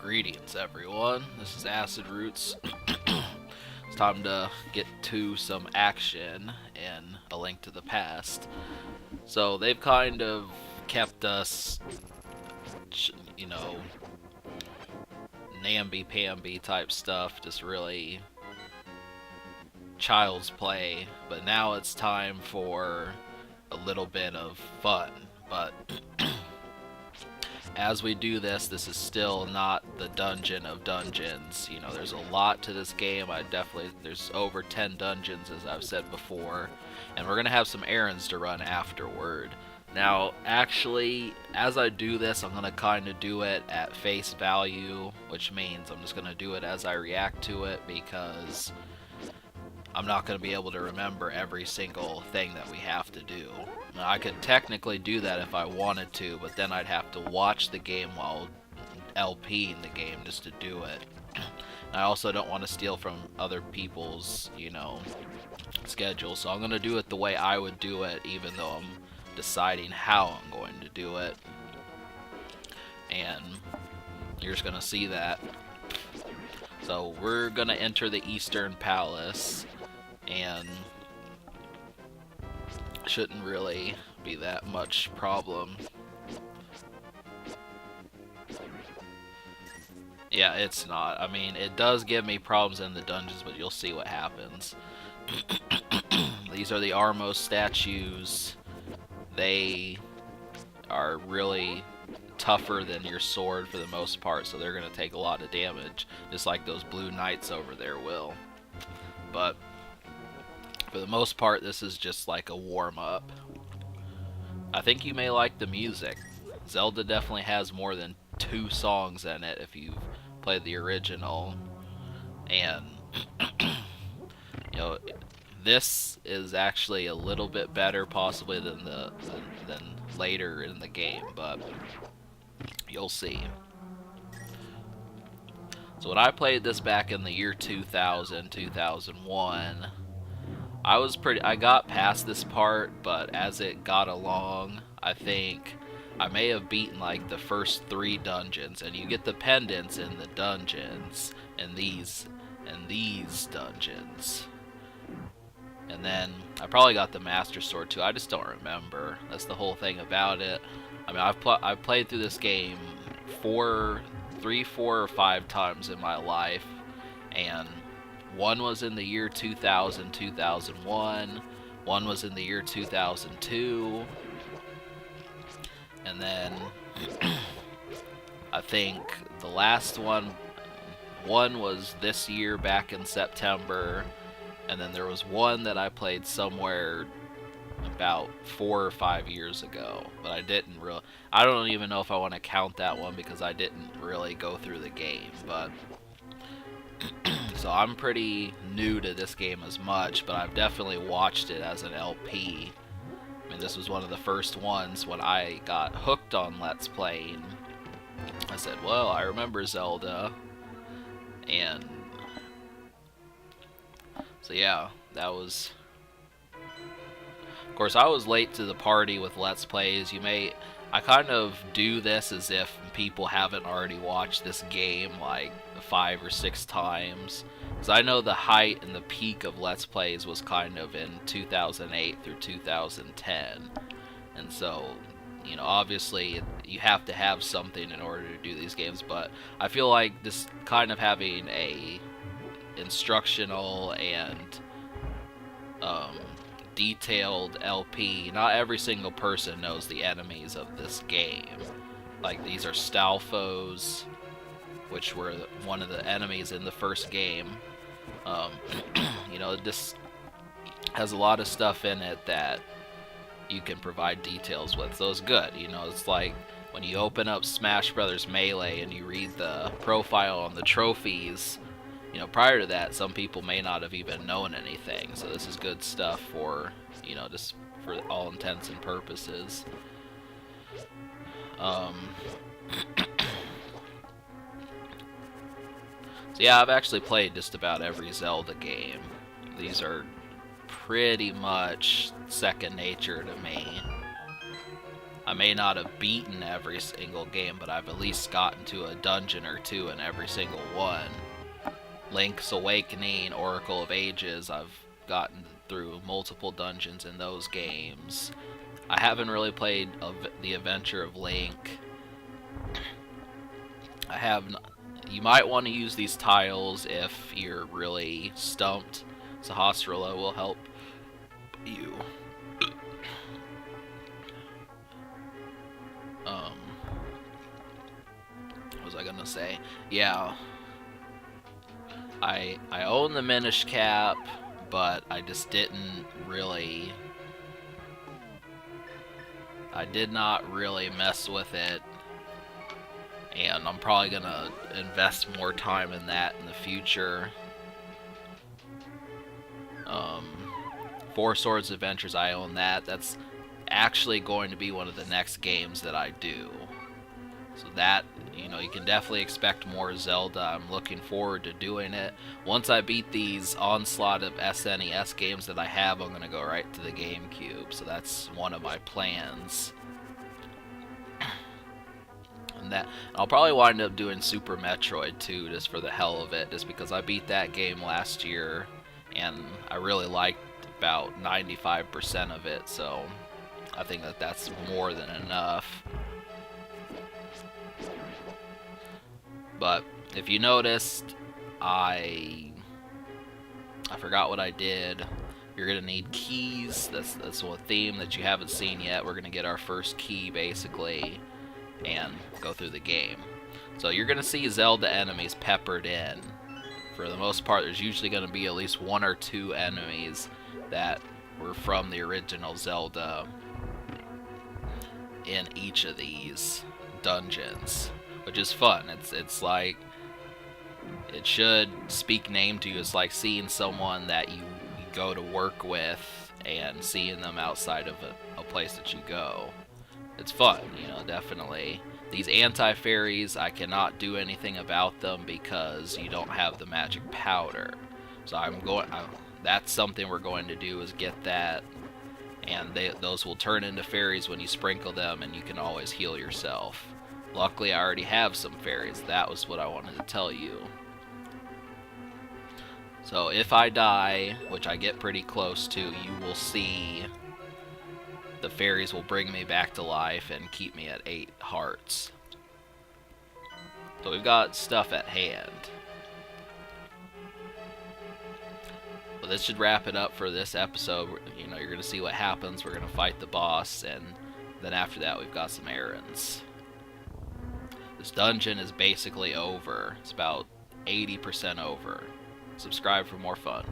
Greetings, everyone. This is Acid Roots. It's time to get to some action in A Link to the Past. So they've kind of kept us, you know, namby-pamby type stuff, just really child's play. But now it's time for a little bit of fun. But as we do this, this is still not the dungeon of dungeons. You know, there's a lot to this game. There's over 10 dungeons, as I've said before, and we're gonna have some errands to run afterward. Now, actually, as I do this, I'm gonna kind of do it at face value, which means I'm just gonna do it as I react to it, because I'm not going to be able to remember every single thing that we have to do. Now, I could technically do that if I wanted to, but then I'd have to watch the game while LPing the game just to do it. I also don't want to steal from other people's, schedule, so I'm going to do it the way I would do it, even though I'm deciding how I'm going to do it. And you're just going to see that. So we're going to enter the Eastern Palace, and shouldn't really be that much problem. Yeah, it's not. I mean, it does give me problems in the dungeons, but you'll see what happens. These are the Armos statues. They are really tougher than your sword for the most part, so they're going to take a lot of damage, just like those blue knights over there will. But for the most part, this is just like a warm-up. I think you may like the music. Zelda definitely has more than 2 songs in it if you've played the original. And, this is actually a little bit better possibly than later in the game, but you'll see. So when I played this back in the year 2000, 2001, I got past this part, but as it got along, I think I may have beaten like the first 3 dungeons, and you get the pendants in the dungeons, and these dungeons. And then I probably got the Master Sword too. I just don't remember. That's the whole thing about it. I mean, I've played through this game 3, 4, or 5 times in my life, and one was in the year 2000, 2001, one was in the year 2002, and then I think the last one was this year back in September, and then there was one that I played somewhere about 4 or 5 years ago, but I don't even know if I want to count that one because I didn't really go through the game. But so I'm pretty new to this game as much, but I've definitely watched it as an LP. I mean, this was one of the first ones when I got hooked on Let's Playing. I said, well, I remember Zelda, and so yeah, that was... Of course, I was late to the party with Let's Plays. I kind of do this as if people haven't already watched this game like 5 or 6 times. Because I know the height and the peak of Let's Plays was kind of in 2008 through 2010. And so, obviously you have to have something in order to do these games. But I feel like this kind of having a instructional and detailed LP. Not every single person knows the enemies of this game. Like, these are Stalfos, which were one of the enemies in the first game. This has a lot of stuff in it that you can provide details with, so it's good. It's like when you open up Smash Brothers Melee and you read the profile on the trophies. Prior to that, some people may not have even known anything, so this is good stuff for, just for all intents and purposes. So yeah, I've actually played just about every Zelda game. These are pretty much second nature to me. I may not have beaten every single game, but I've at least gotten to a dungeon or two in every single one. Link's Awakening, Oracle of Ages, I've gotten through multiple dungeons in those games. I haven't really played The Adventure of Link. You might want to use these tiles if you're really stumped. Sahasrara will help you. What was I gonna say? Yeah. I own the Minish Cap, but I just didn't really... I did not really mess with it. And I'm probably gonna invest more time in that in the future. Four Swords Adventures, I own that. That's actually going to be one of the next games that I do. So that, you know, you can definitely expect more Zelda. I'm looking forward to doing it. Once I beat these onslaught of SNES games that I have, I'm going to go right to the GameCube. So that's one of my plans. And I'll probably wind up doing Super Metroid too, just for the hell of it, just because I beat that game last year and I really liked about 95% of it, so I think that that's more than enough. But if you noticed, I forgot what I did. You're gonna need keys. That's one theme that you haven't seen yet. We're gonna get our first key basically and go through the game. So you're gonna see Zelda enemies peppered in. For the most part, there's usually gonna be at least one or two enemies that were from the original Zelda in each of these dungeons, which is fun. It's like, it should speak name to you. It's like seeing someone that you go to work with and seeing them outside of a place that you go. It's fun, you know, definitely. These anti-fairies, I cannot do anything about them because you don't have the magic powder. So that's something we're going to do, is get that, and those will turn into fairies when you sprinkle them, and you can always heal yourself. Luckily, I already have some fairies. That was what I wanted to tell you. So if I die, which I get pretty close to, you will see the fairies will bring me back to life and keep me at 8 hearts. So we've got stuff at hand. Well, this should wrap it up for this episode. You know, you're going to see what happens. We're going to fight the boss, and then after that we've got some errands. This dungeon is basically over. It's about 80% over. Subscribe for more fun.